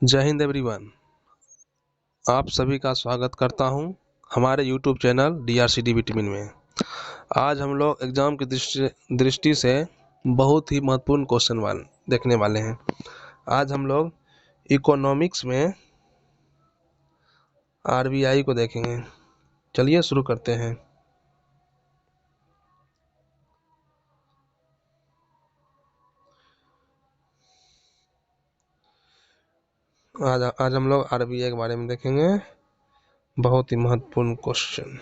जय हिंद एवरीवन। आप सभी का स्वागत करता हूं हमारे YouTube चैनल DRCD विटामिन में। आज हम लोग एग्जाम की दृष्टि से बहुत ही महत्वपूर्ण क्वेश्चन देखने वाले हैं। आज हम लोग इकोनॉमिक्स में RBI को देखेंगे। चलिए शुरू करते हैं। आज हम लोग RBI के बारे में देखेंगे, बहुत ही महत्वपूर्ण क्वेश्चन।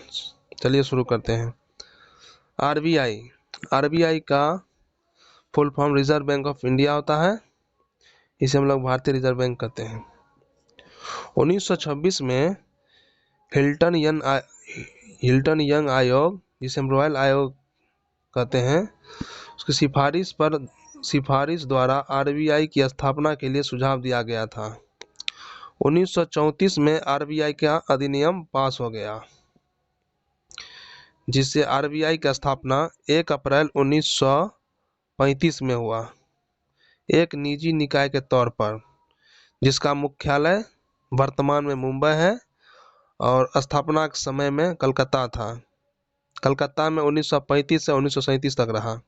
चलिए शुरू करते हैं। RBI का full form reserve bank of India होता है। इसे हम लोग भारतीय रिजर्व बैंक कहते हैं। 1926 में हिल्टन यंग आयोग, जिसे हम रॉयल आयोग कहते हैं, उसकी सिफारिश द्वारा आरबीआई की स्थापना के लिए सुझाव दिया गया था। 1934 में आरबीआई का अधिनियम पास हो गया, जिससे आरबीआई की स्थापना 1 अप्रैल 1935 में हुआ, एक निजी निकाय के तौर पर, जिसका मुख्यालय वर्तमान में मुंबई है और स्थापना के समय में कलकत्ता था। कलकत्ता में 1935 से 1937 तक रहा।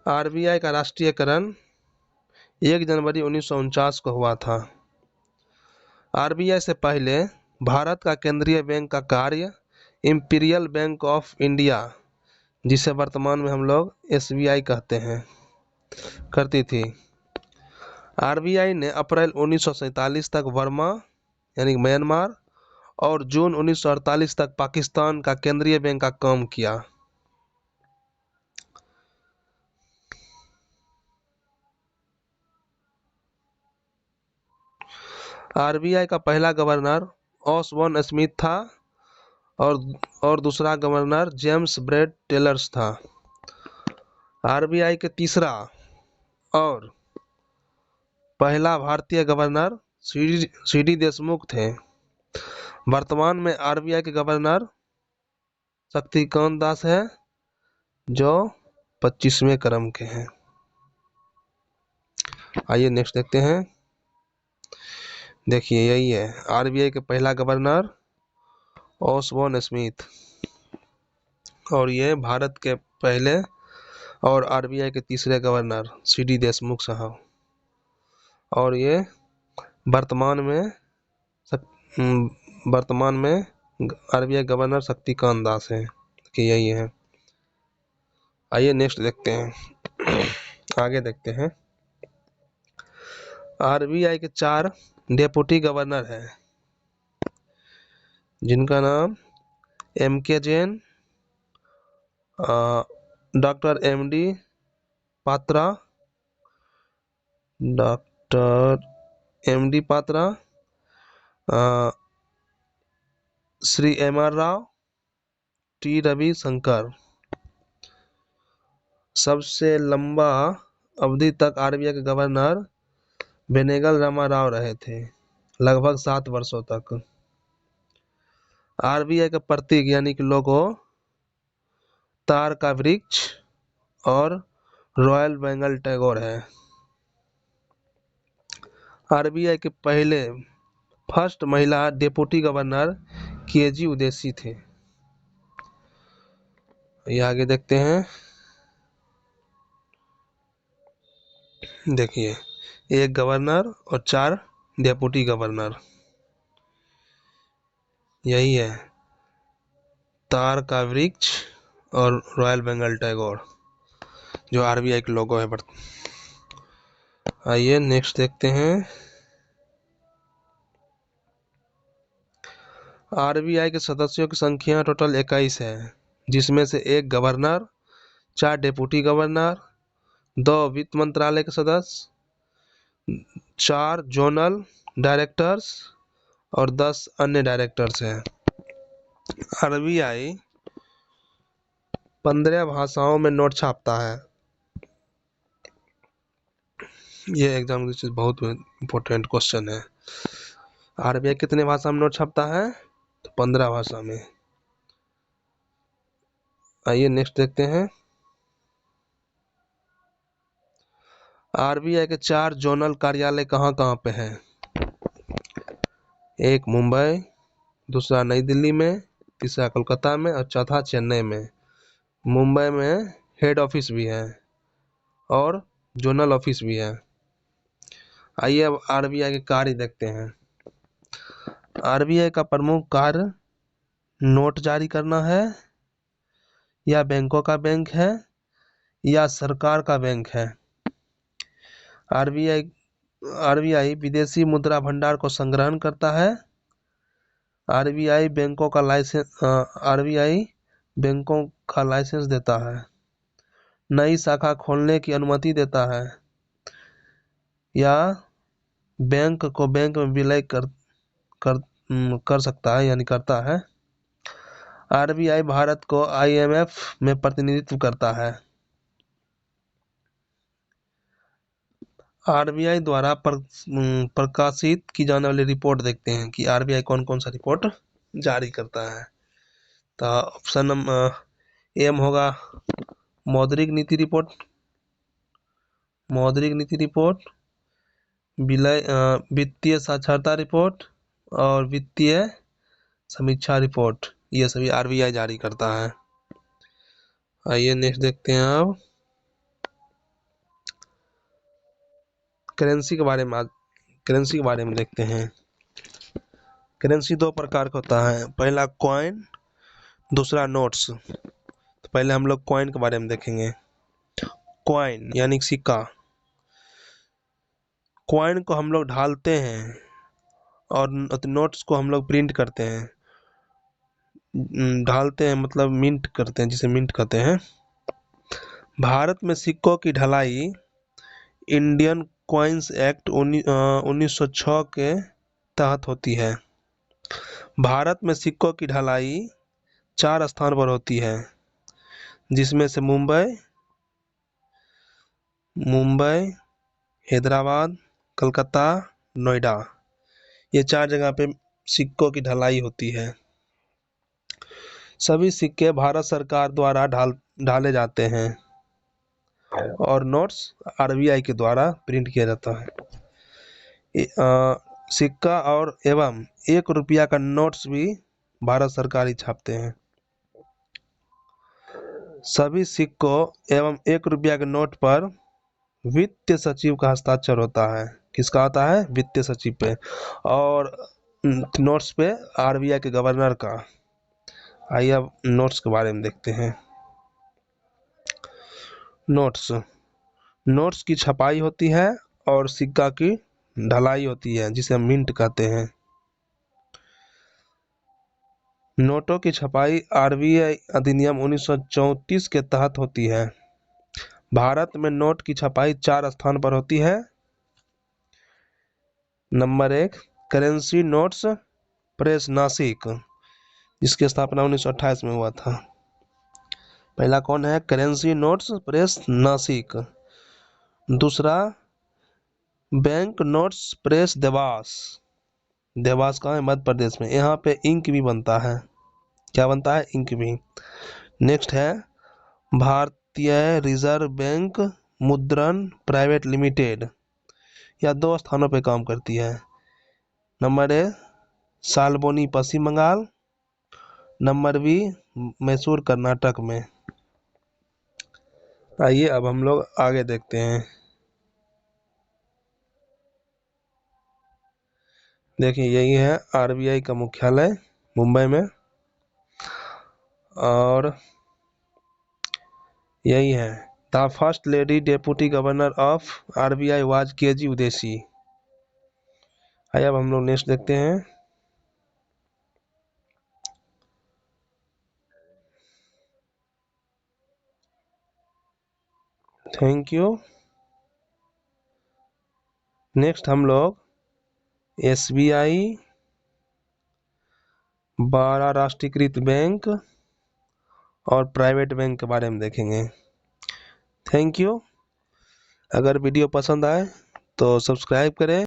आरबीआई का राष्ट्रीयकरण 1 जनवरी 1949 को हुआ था। आरबीआई से पहले भारत का केंद्रीय बैंक का कार्य इंपीरियल बैंक ऑफ इंडिया, जिसे वर्तमान में हम लोग एसबीआई कहते हैं, करती थी। आरबीआई ने अप्रैल 1947 तक बर्मा यानी म्यांमार और जून 1948 तक पाकिस्तान का केंद्रीय बैंक का काम किया। आरबीआई का पहला गवर्नर ऑसबॉर्न स्मिथ था और दूसरा गवर्नर जेम्स ब्रेड टेलर्स था। आरबीआई के तीसरा और पहला भारतीय गवर्नर सीडी देशमुख थे। वर्तमान में आरबीआई के गवर्नर शक्तिकांत दास है, जो 25वें क्रम के हैं। आइए नेक्स्ट देखते हैं। देखिए, यही है आरबीआई के पहला गवर्नर ऑसबॉर्न स्मिथ, और ये भारत के पहले और आरबीआई के तीसरे गवर्नर सीडी देशमुख साहब, और ये वर्तमान में आरबीआई गवर्नर शक्तिकांत दास है कि यही है। आइए नेक्स्ट देखते हैं। आगे देखते हैं। आरबीआई के 4 डेप्यूटी गवर्नर हैं, जिनका नाम M.K. Jain, doctor M.D. Patra, Shri M.R. Rao, T. Ravishankar. सबसे लंबा अवधि तक आरबीआई के गवर्नर बेनेगल रामाराव रहे थे, लगभग 7 वर्षों तक। आरबीआई का प्रतीक यानी कि लोगो तार का वृक्ष और रॉयल बंगाल टैगोर है। आरबीआई के फर्स्ट महिला डेप्यूटी गवर्नर केजी उदेसी थे। ये आगे देखते हैं। देखिए, 1 गवर्नर और 4 डेप्यूटी गवर्नर, यही है तार का वृक्ष और रॉयल बंगाल टैगोर, जो आरबीआई के लोगो है। आइए नेक्स्ट देखते हैं। आरबीआई के सदस्यों की संख्या टोटल 21 है, जिसमें से 1 गवर्नर, 4 डेप्यूटी गवर्नर, 2 वित्त मंत्रालय के सदस्य, 4 जोनल डायरेक्टर्स और 10 अन्य डायरेक्टर्स हैं। आरबीआई 15 भाषाओं में नोट छापता है। ये एग्जाम की बहुत इम्पोर्टेंट क्वेश्चन है। आरबीआई कितने भाषा में नोट छापता है? तो 15 भाषा में। आइए नेक्स्ट देखते हैं। आरबीआई के 4 जोनल कार्यालय कहाँ कहाँ पे हैं? एक मुंबई, दूसरा नई दिल्ली में, तीसरा कोलकाता में और चौथा चेन्नई में। मुंबई में हेड ऑफिस भी है और जोनल ऑफिस भी है। आइए अब आरबीआई के कार्य देखते हैं। आरबीआई का प्रमुख कार्य नोट जारी करना है, या बैंकों का बैंक है, या सरकार का बैंक है। आरबीआई आरबीआई विदेशी मुद्रा भंडार को संग्रहण करता है। आरबीआई बैंकों का लाइसेंस देता है, नई शाखा खोलने की अनुमति देता है, या बैंक को बैंक में विलय कर सकता है यानी करता है। आरबीआई भारत को आईएमएफ में प्रतिनिधित्व करता है। आरबीआई द्वारा प्रकाशित की जाने वाली रिपोर्ट देखते हैं कि आरबीआई कौन कौन सा रिपोर्ट जारी करता है। तो ऑप्शन एम होगा मौद्रिक नीति रिपोर्ट, वित्तीय साक्षरता रिपोर्ट और वित्तीय समीक्षा रिपोर्ट, ये सभी आरबीआई जारी करता है। आइए नेक्स्ट देखते हैं अब करेंसी के बारे में देखते हैं। करेंसी 2 प्रकार का होता है, पहला कॉइन, दूसरा नोट्स। तो पहले हम लोग कॉइन के बारे में देखेंगे। कॉइन यानी सिक्का। कॉइन को हम लोग ढालते हैं और नोट्स को हम लोग प्रिंट करते हैं। ढालते हैं मतलब मिंट करते हैं, जिसे मिंट कहते हैं। भारत में सिक्कों की ढलाई इंडियन कॉइन्स एक्ट 1906 के तहत होती है। भारत में सिक्कों की ढलाई 4 स्थान पर होती है, जिसमें से मुंबई, हैदराबाद, कलकत्ता, नोएडा, ये 4 जगह पे सिक्कों की ढलाई होती है। सभी सिक्के भारत सरकार द्वारा ढाले जाते हैं और नोट्स आरबीआई के द्वारा प्रिंट किया जाता है। सिक्का और एवं 1 रुपया का नोट्स भी भारत सरकार ही छापते हैं। सभी सिक्कों एवं 1 रुपया के नोट पर वित्त सचिव का हस्ताक्षर होता है। किसका होता है? वित्त सचिव पे। और नोट्स पे आरबीआई के गवर्नर का। आइए अब नोट्स के बारे में देखते हैं। नोट्स की छपाई होती है और सिक्का की ढलाई होती है, जिसे हम मिंट कहते हैं। नोटों की छपाई आरबीआई अधिनियम 1934 के तहत होती है। भारत में नोट की छपाई 4 स्थान पर होती है। Number 1 currency notes press Nashik, जिसकी स्थापना 1928 में हुआ था। पहला कौन है? Currency notes press Nashik. दूसरा बैंक नोट्स प्रेस देवास कहाँ है? मध्य प्रदेश में। यहाँ पे इंक भी बनता है। क्या बनता है? इंक भी। नेक्स्ट है Bharatiya Reserve Bank Mudran Private Limited, या 2 स्थानों पे काम करती है। Number A Salboni Paschim Bangal, number B Mysore Karnataka में। आइए अब हम लोग आगे देखते हैं। देखिए यही है आरबीआई का मुख्यालय मुंबई में, और यही है the first lady deputy governor of RBI was KG Udeshi. आइए अब हम लोग नेक्स्ट देखते हैं। Thank you. नेक्स्ट हम लोग एसबीआई, 12 राष्ट्रीयकृत बैंक और प्राइवेट बैंक के बारे में देखेंगे। Thank you. अगर वीडियो पसंद आए तो सब्सक्राइब करें।